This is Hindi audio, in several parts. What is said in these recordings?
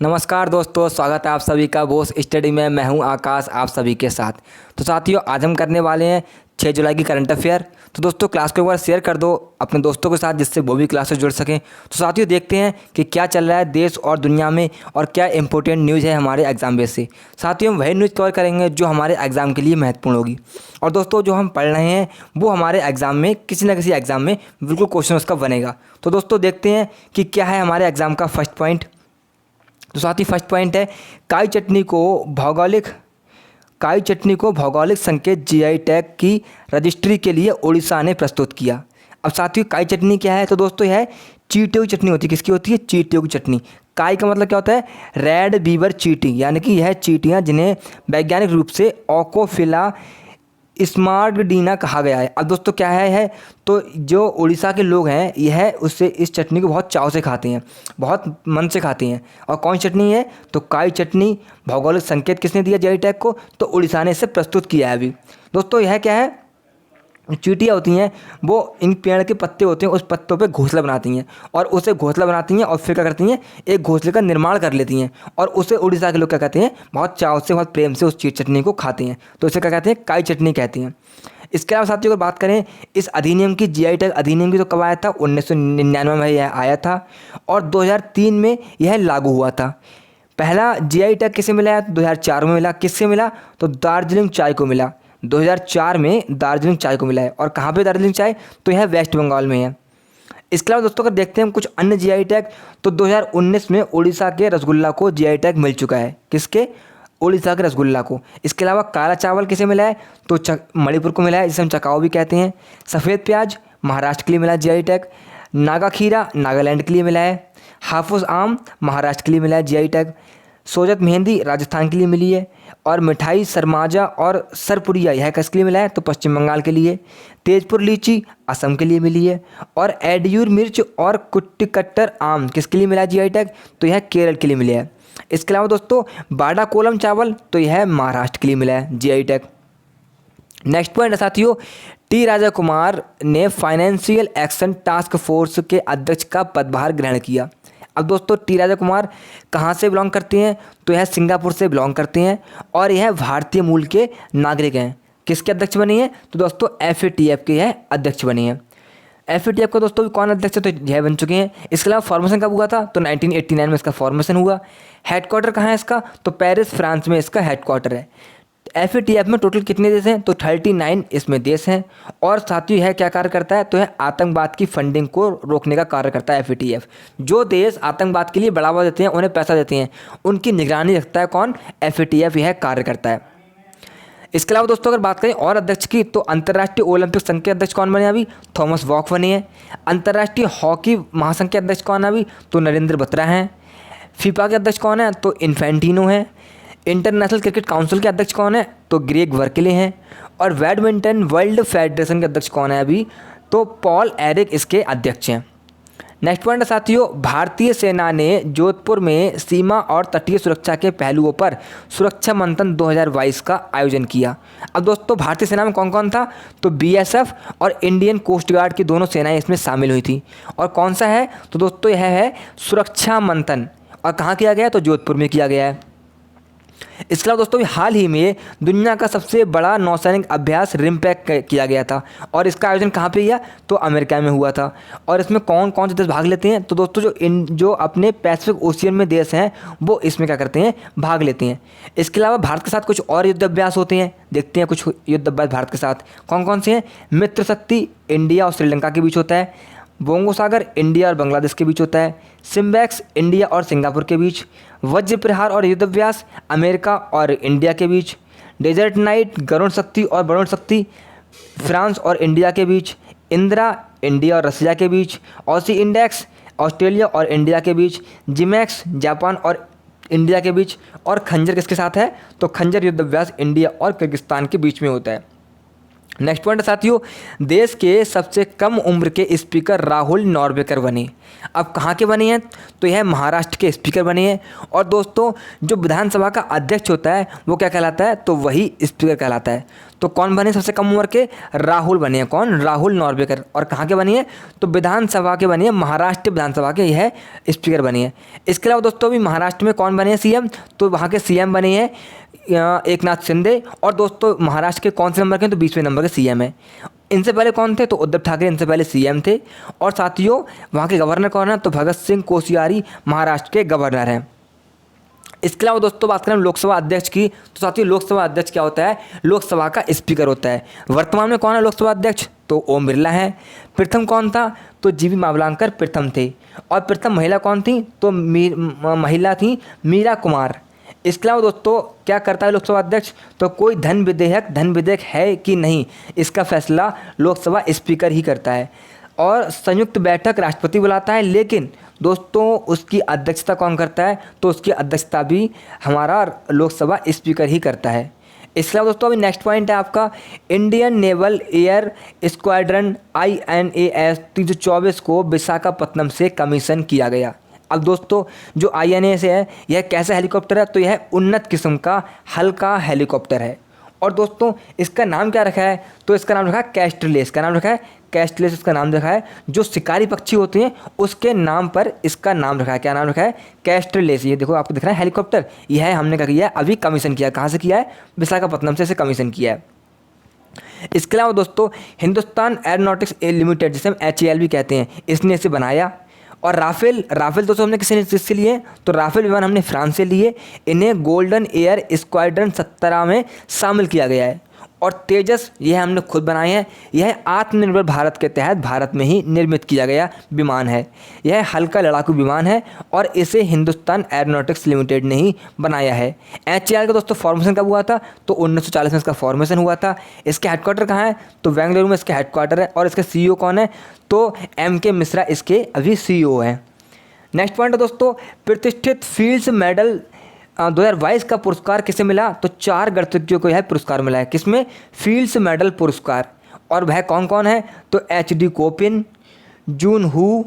नमस्कार दोस्तों, स्वागत है आप सभी का बोस स्टडी में। मैं हूं आकाश आप सभी के साथ। तो साथियों, आज हम करने वाले हैं 6 जुलाई की करंट अफेयर। तो दोस्तों, क्लास को एक बार शेयर कर दो अपने दोस्तों के साथ, जिससे वो भी क्लास से जुड़ सकें। तो साथियों, देखते हैं कि क्या चल रहा है देश और दुनिया में और क्या इंपॉर्टेंट न्यूज़ है हमारे एग्जाम बेस से। साथियों, हम वही न्यूज़ कवर करेंगे जो हमारे एग्ज़ाम के लिए महत्वपूर्ण होगी। और दोस्तों, जो हम पढ़ रहे हैं वो हमारे एग्ज़ाम में किसी न किसी एग्ज़ाम में बिल्कुल क्वेश्चन उसका बनेगा। तो दोस्तों, देखते हैं कि क्या है हमारे एग्ज़ाम का फर्स्ट पॉइंट। तो साथ ही फर्स्ट पॉइंट है काई चटनी को भौगोलिक संकेत जीआई टैग की रजिस्ट्री के लिए उड़ीसा ने प्रस्तुत किया। अब साथियों, काई चटनी क्या है? तो दोस्तों, यह चींटियों की चटनी होती है। किसकी होती है? चींटियों की चटनी। काई का मतलब क्या होता है? रेड बीवर चींटी, यानी कि यह चींटियाँ जिन्हें वैज्ञानिक रूप से ओकोफिला स्मार्गडीना कहा गया है। अब दोस्तों, क्या है तो जो उड़ीसा के लोग हैं यह उससे इस चटनी को बहुत चाव से खाते हैं, बहुत मन से खाते हैं। और कौन चटनी है? तो काई चटनी। भौगोलिक संकेत किसने दिया जीआई टैग को? तो उड़ीसा ने इसे प्रस्तुत किया है अभी। दोस्तों, यह क्या है? चींटियाँ होती हैं, वो इन पेड़ के पत्ते होते हैं, उस पत्तों पे घोंसला बनाती हैं और उसे घोंसला बनाती हैं और फिर क्या करती हैं, एक घोंसले का निर्माण कर लेती हैं और उसे उड़ीसा के लोग क्या कहते हैं, बहुत चाव से बहुत प्रेम से उस चटनी को खाते हैं। तो इसे क्या कहते हैं? काई चटनी कहते हैं। इसके अलावा साथियों, अगर बात करें इस अधिनियम की, जीआई टैग अधिनियम की, तो कब आया था? 1999 में यह आया था और 2003 में यह लागू हुआ था। पहला जीआई टैग किसे मिला है? 2004 में मिला। किससे मिला? तो दार्जिलिंग चाय को मिला। 2004 में दार्जिलिंग चाय को मिला है। और कहाँ पे दार्जिलिंग चाय? तो यह वेस्ट बंगाल में है। इसके अलावा दोस्तों, अगर देखते हैं हम कुछ अन्य जीआई टैग, तो 2019 में उड़ीसा के रसगुल्ला को जीआई टैग मिल चुका है। किसके? उड़ीसा के रसगुल्ला को। इसके अलावा काला चावल किसे मिला है? तो मणिपुर को मिला है, जिसे हम चकाओ भी कहते हैं। सफ़ेद प्याज महाराष्ट्र के लिए मिला है जीआई टैग। नागा खीरा नागालैंड के लिए मिला है। हाफूस आम महाराष्ट्र के लिए मिला है जीआई टैग। सोजत मेहंदी राजस्थान के लिए मिली है। और मिठाई सरमाजा और सरपुरिया यह किसके लिए मिला है? तो पश्चिम बंगाल के लिए। तेजपुर लीची असम के लिए मिली है। और एडियूर मिर्च और कुट्टिकट्टर आम किसके लिए मिला है जीआई टैग? तो यह केरल के लिए मिला है। इसके अलावा दोस्तों, बाड़ा कोलम चावल, तो यह महाराष्ट्र के लिए मिला है जीआई टैग। नेक्स्ट पॉइंट है साथियों, टी राजा कुमार ने फाइनेंशियल एक्शन टास्क फोर्स के अध्यक्ष का पदभार ग्रहण किया। अब दोस्तों, टी राजा कुमार कहाँ से बिलोंग करते हैं? तो यह सिंगापुर से बिलोंग करते हैं और यह भारतीय मूल के नागरिक हैं। किसके अध्यक्ष बने हैं? तो दोस्तों, एफएटीएफ के यह अध्यक्ष बने हैं। एफएटीएफ का दोस्तों कौन अध्यक्ष है? तो यह बन चुके हैं। इसके अलावा फॉर्मेशन कब हुआ था? तो 1989 में इसका फॉर्मेशन हुआ। हेडक्वार्टर कहाँ है इसका? तो पेरिस फ्रांस में इसका हेडक्वार्टर है। एफएटीएफ में टोटल कितने देश हैं? तो 39 इसमें देश हैं। और साथियों, यह क्या कार्य करता है? तो यह आतंकवाद की फंडिंग को रोकने का कार्य करता है एफएटीएफ। जो देश आतंकवाद के लिए बढ़ावा देते हैं, उन्हें पैसा देते हैं, उनकी निगरानी रखता है कौन? एफएटीएफ यह कार्य करता है। इसके अलावा दोस्तों, अगर बात करें और अध्यक्ष की, तो अंतर्राष्ट्रीय ओलंपिक संघ के अध्यक्ष कौन बने अभी? थॉमस बॉक बने हैं। अंतर्राष्ट्रीय हॉकी महासंघ के अध्यक्ष कौन है अभी? तो नरेंद्र बत्रा हैं। फीफा के अध्यक्ष कौन है? तो इन्फेंटिनो हैं। इंटरनेशनल क्रिकेट काउंसिल के अध्यक्ष कौन है? तो ग्रेग वर्कले हैं। और बैडमिंटन वर्ल्ड फेडरेशन के अध्यक्ष कौन है अभी? तो पॉल एरिक इसके अध्यक्ष हैं। नेक्स्ट पॉइंट है साथियों, भारतीय सेना ने जोधपुर में सीमा और तटीय सुरक्षा के पहलुओं पर सुरक्षा मंथन 2022 का आयोजन किया। अब दोस्तों, भारतीय सेना में कौन कौन था? तो बीएसएफ और इंडियन कोस्ट गार्ड की दोनों सेनाएं इसमें शामिल हुई थी। और कौन सा है? तो दोस्तों, यह है सुरक्षा मंथन। और कहाँ किया गया? तो जोधपुर में किया गया है। इसके अलावा दोस्तों, हाल ही में दुनिया का सबसे बड़ा नौसैनिक अभ्यास रिमपैक किया गया था। और इसका आयोजन कहाँ पे किया? तो अमेरिका में हुआ था। और इसमें कौन कौन से देश भाग लेते हैं? तो दोस्तों, जो अपने पैसिफिक ओशियन में देश हैं वो इसमें क्या करते हैं? भाग लेते हैं। इसके अलावा भारत के साथ कुछ और युद्ध अभ्यास होते हैं। देखते हैं कुछ युद्ध अभ्यास भारत के साथ कौन कौन से हैं। मित्र शक्ति इंडिया और श्रीलंका के बीच होता है। बोंगो सागर इंडिया और बांग्लादेश के बीच होता है। सिम्बैक्स इंडिया और सिंगापुर के बीच। वज्र प्रहार और युद्ध अभ्यास अमेरिका और इंडिया के बीच। डेजर्ट नाइट गरुण शक्ति और वरुण शक्ति फ्रांस और इंडिया के बीच। इंदिरा इंडिया और रसिया के बीच। ऑसी इंडेक्स ऑस्ट्रेलिया और इंडिया के बीच। जिमैक्स जापान और इंडिया के बीच। और खंजर किसके साथ है? तो खंजर युद्ध अभ्यास इंडिया और किर्गिस्तान के बीच में होता है। नेक्स्ट पॉइंट साथियों, देश के सबसे कम उम्र के स्पीकर राहुल नॉर्वेकर बने। अब कहाँ के बने हैं, तो यह महाराष्ट्र के स्पीकर बने हैं। और दोस्तों जो विधानसभा का अध्यक्ष होता है वो क्या कहलाता है, तो वही स्पीकर कहलाता है। तो कौन बने सबसे कम उम्र के, राहुल बने हैं। कौन, राहुल नॉर्वेकर। और कहाँ के बने हैं, तो विधानसभा के बने हैं, महाराष्ट्र विधानसभा के यह स्पीकर बने हैं। इसके अलावा दोस्तों अभी महाराष्ट्र में कौन बने हैं सीएम, तो वहाँ के सीएम बने हैं एकनाथ शिंदे। और दोस्तों महाराष्ट्र के कौन से नंबर के हैं, तो 20वें नंबर के सीएम है। इनसे पहले कौन थे, तो उद्धव ठाकरे इनसे पहले सीएम थे। और साथियों वहाँ के गवर्नर कौन है, तो भगत सिंह कोश्यारी महाराष्ट्र के गवर्नर हैं। इसके अलावा दोस्तों बात करें लोकसभा अध्यक्ष की, तो साथियों लोकसभा अध्यक्ष क्या होता है, लोकसभा का स्पीकर होता है। वर्तमान में कौन है लोकसभा अध्यक्ष, तो ओम बिरला है। प्रथम कौन था, तो जीवी मावलंकर प्रथम थे। और प्रथम महिला कौन थी, तो महिला थी मीरा कुमार। इसके अलावा दोस्तों क्या करता है लोकसभा अध्यक्ष, तो कोई धन विधेयक है कि नहीं, इसका फैसला लोकसभा स्पीकर ही करता है। और संयुक्त बैठक राष्ट्रपति बुलाता है, लेकिन दोस्तों उसकी अध्यक्षता कौन करता है, तो उसकी अध्यक्षता भी हमारा लोकसभा स्पीकर ही करता है। इसके अलावा दोस्तों अभी नेक्स्ट पॉइंट है आपका, Indian naval air squadron INAS 324 को विशाखापत्तनम से कमीशन किया गया। अब दोस्तों जो INAS है यह कैसा हेलीकॉप्टर है, तो यह उन्नत किस्म का हल्का हेलीकॉप्टर है। और दोस्तों इसका नाम क्या रखा है, तो इसका नाम रखा है कैस्टरलेस। का नाम रखा है कैस्टरलेस, इसका नाम रखा है। जो शिकारी पक्षी होते हैं उसके नाम पर इसका नाम रखा है। क्या नाम रखा है, कैस्टरलेस। ये देखो आपको दिख रहा है हेलीकॉप्टर, यह है हमने क्या किया है, अभी कमीशन किया। कहाँ से किया है, विशाखापत्तनम से इसे कमीशन किया है। इसके अलावा दोस्तों हिंदुस्तान एरोनॉटिक्स लिमिटेड, जिसे हम HAL भी कहते हैं, इसने इसे बनाया। और राफेल दोस्तों हमने किससे लिए, तो राफेल विमान हमने फ्रांस से लिए। इन्हें गोल्डन एयर स्क्वाड्रन 17 में शामिल किया गया है। और तेजस यह हमने खुद बनाए हैं। यह आत्मनिर्भर भारत के तहत भारत में ही निर्मित किया गया विमान है। यह हल्का लड़ाकू विमान है और इसे हिंदुस्तान एरोनॉटिक्स लिमिटेड ने ही बनाया है। HAL का दोस्तों फॉर्मेशन कब हुआ था, तो 1940 में इसका फॉर्मेशन हुआ था। इसके हेडक्वार्टर कहाँ है, तो बेंगलुरु में इसका हेडक्वार्टर है। और इसके CEO कौन है, तो MK मिश्रा इसके अभी CEO हैं। नेक्स्ट पॉइंट है दोस्तों, प्रतिष्ठित फील्ड्स मेडल 2022 का पुरस्कार किसे मिला, तो 4 गणतज्ञों को यह पुरस्कार मिला है। किसमें, फील्ड्स मेडल पुरस्कार। और वह कौन कौन है, तो HD कोपिन, जून हू,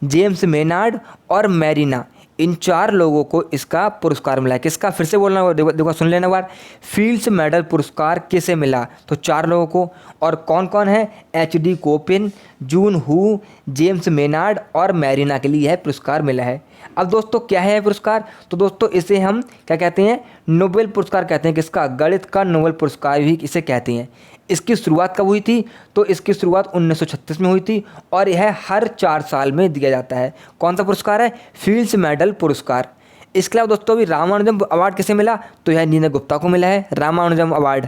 जेम्स मेनार्ड और मैरिना। इन 4 लोगों को इसका पुरस्कार मिला है। किसका, फिर से बोलना, देखो सुन लेना बार, फील्ड्स मेडल पुरस्कार किसे मिला, तो 4 लोगों को। और कौन कौन है, HD कोपिन, जून हू, जेम्स मेनार्ड और मैरिना के लिए यह पुरस्कार मिला है। अब दोस्तों क्या है पुरस्कार, तो दोस्तों इसे हम क्या कहते हैं, नोबेल पुरस्कार कहते हैं। किसका, गणित का नोबेल पुरस्कार भी इसे कहते हैं। इसकी शुरुआत कब हुई थी, तो इसकी शुरुआत 1936 में हुई थी। और यह हर 4 साल में दिया जाता है। कौन सा पुरस्कार है, फील्ड्स मेडल पुरस्कार। इसके अलावा दोस्तों भी रामानुजम अवार्ड किसे मिला, तो यह नीना गुप्ता को मिला है रामानुजम अवार्ड।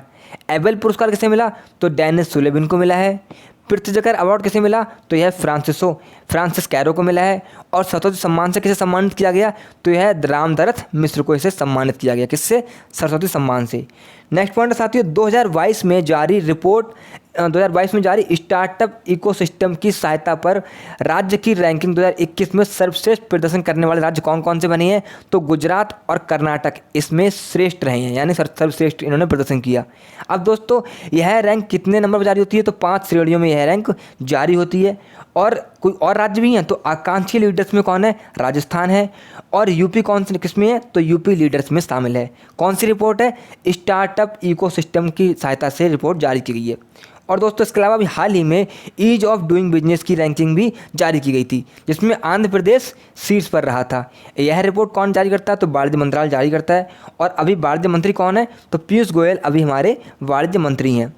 एबेल पुरस्कार किसे मिला, तो डेनिस सुलेविन को मिला है। प्रित्जकर अवार्ड किसे मिला, तो यह फ्रांसिस कैरो को मिला है। और सरस्वती सम्मान से किसे सम्मानित किया गया, तो यह रामदरथ मिश्र को इसे सम्मानित किया गया। किससे, सरस्वती सम्मान से। नेक्स्ट पॉइंट साथियों, 2022 में जारी स्टार्टअप इकोसिस्टम की सहायता पर राज्य की रैंकिंग 2021 में सर्वश्रेष्ठ प्रदर्शन करने वाले राज्य कौन कौन से बने हैं, तो गुजरात और कर्नाटक इसमें श्रेष्ठ रहे हैं, यानी सर्वश्रेष्ठ इन्होंने प्रदर्शन किया। अब दोस्तों यह रैंक कितने नंबर पर जारी होती है, तो 5 श्रेणियों में यह रैंक जारी होती है। और कोई और राज्य भी हैं, तो आकांक्षी लीडर्स में कौन है, राजस्थान है। और यूपी कौन से किस में है, तो यूपी लीडर्स में शामिल है। कौन सी रिपोर्ट है, स्टार्टअप इकोसिस्टम की सहायता से रिपोर्ट जारी की गई है। और दोस्तों इसके अलावा भी हाल ही में ईज ऑफ डूइंग बिजनेस की रैंकिंग भी जारी की गई थी, जिसमें आंध्र प्रदेश शीर्ष पर रहा था। यह रिपोर्ट कौन जारी करता है, तो वाणिज्य मंत्रालय जारी करता है। और अभी वाणिज्य मंत्री कौन है, तो पीयूष गोयल अभी हमारे वाणिज्य मंत्री हैं।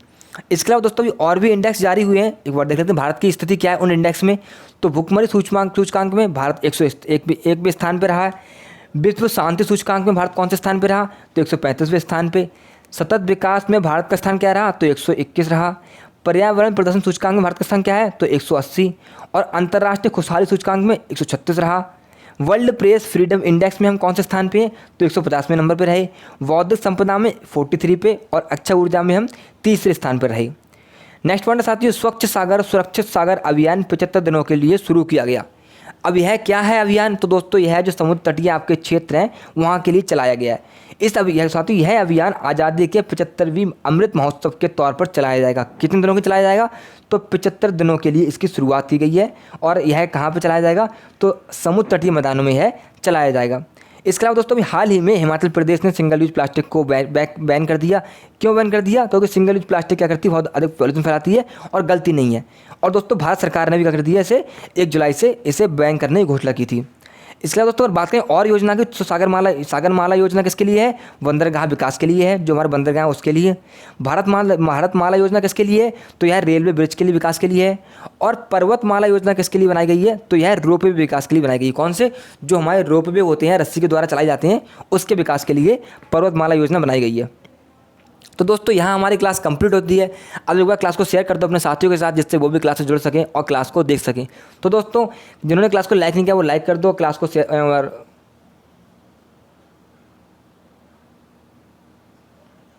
इसके अलावा दोस्तों अभी और भी इंडेक्स जारी हुए हैं, एक बार देख लेते हैं भारत की स्थिति क्या है उन इंडेक्स में। तो भुखमरी सूचकांक में भारत 101 स्थान पर रहा है। विश्व शांति सूचकांक में भारत कौन से स्थान पर रहा, तो 135वें स्थान पे। सतत विकास में भारत का स्थान क्या रहा, तो 121 रहा। पर्यावरण प्रदर्शन सूचकांक में भारत का स्थान क्या है, तो 180। और अंतर्राष्ट्रीय खुशहाली सूचकांक में 136 रहा। वर्ल्ड प्रेस फ्रीडम इंडेक्स में हम कौन से स्थान पे हैं, तो 150वें नंबर पर रहे। बौद्धिक संपदा में 43 पे। और अक्षय ऊर्जा में हम 3रे स्थान पर रहे। नेक्स्ट पॉइंट साथियों, स्वच्छ सागर सुरक्षित सागर अभियान 75 दिनों के लिए शुरू किया गया। अब यह क्या है अभियान? तो दोस्तों यह जो समुद्र तटीय आपके क्षेत्र हैं वहाँ के लिए चलाया गया है। इस अभियान साथियों यह अभियान आज़ादी के 75वीं अमृत महोत्सव के तौर पर चलाया जाएगा। कितने दिनों के चलाया जाएगा? तो 75 दिनों के लिए इसकी शुरुआत की गई है। और यह कहाँ पर चलाया जाएगा? तो समुद्र तटीय मैदानों में यह चलाया जाएगा। इसके अलावा दोस्तों अभी हाल ही में हिमाचल प्रदेश ने सिंगल यूज प्लास्टिक को बैन कर दिया। क्यों बैन कर दिया? क्योंकि सिंगल यूज प्लास्टिक क्या करती है, बहुत अधिक पॉल्यूशन फैलाती है और गलती नहीं है। और दोस्तों भारत सरकार ने भी क्या कर दिया, इसे 1 जुलाई से इसे बैन करने की घोषणा की थी। इसके अलावा दोस्तों अगर बात करें और योजना की, तो सागरमाला योजना किसके लिए है? बंदरगाह विकास के लिए है, जो हमारे बंदरगाह है उसके लिए। भारतमाला योजना किसके लिए है? तो यह रेलवे ब्रिज के लिए विकास के लिए है। और पर्वतमाला योजना किसके लिए बनाई गई है? तो यह रोपवे विकास के लिए बनाई गई है। कौन से? जो हमारे रोपवे होते हैं, रस्सी के द्वारा चलाए जाते हैं, उसके विकास के लिए पर्वतमाला योजना बनाई गई है। तो दोस्तों यहाँ हमारी क्लास कंप्लीट होती है। अब एक बार क्लास को शेयर कर दो अपने साथियों के साथ, जिससे वो भी क्लास से जुड़ सकें और क्लास को देख सकें। तो दोस्तों जिन्होंने क्लास को लाइक नहीं किया वो लाइक कर दो, क्लास को शेयर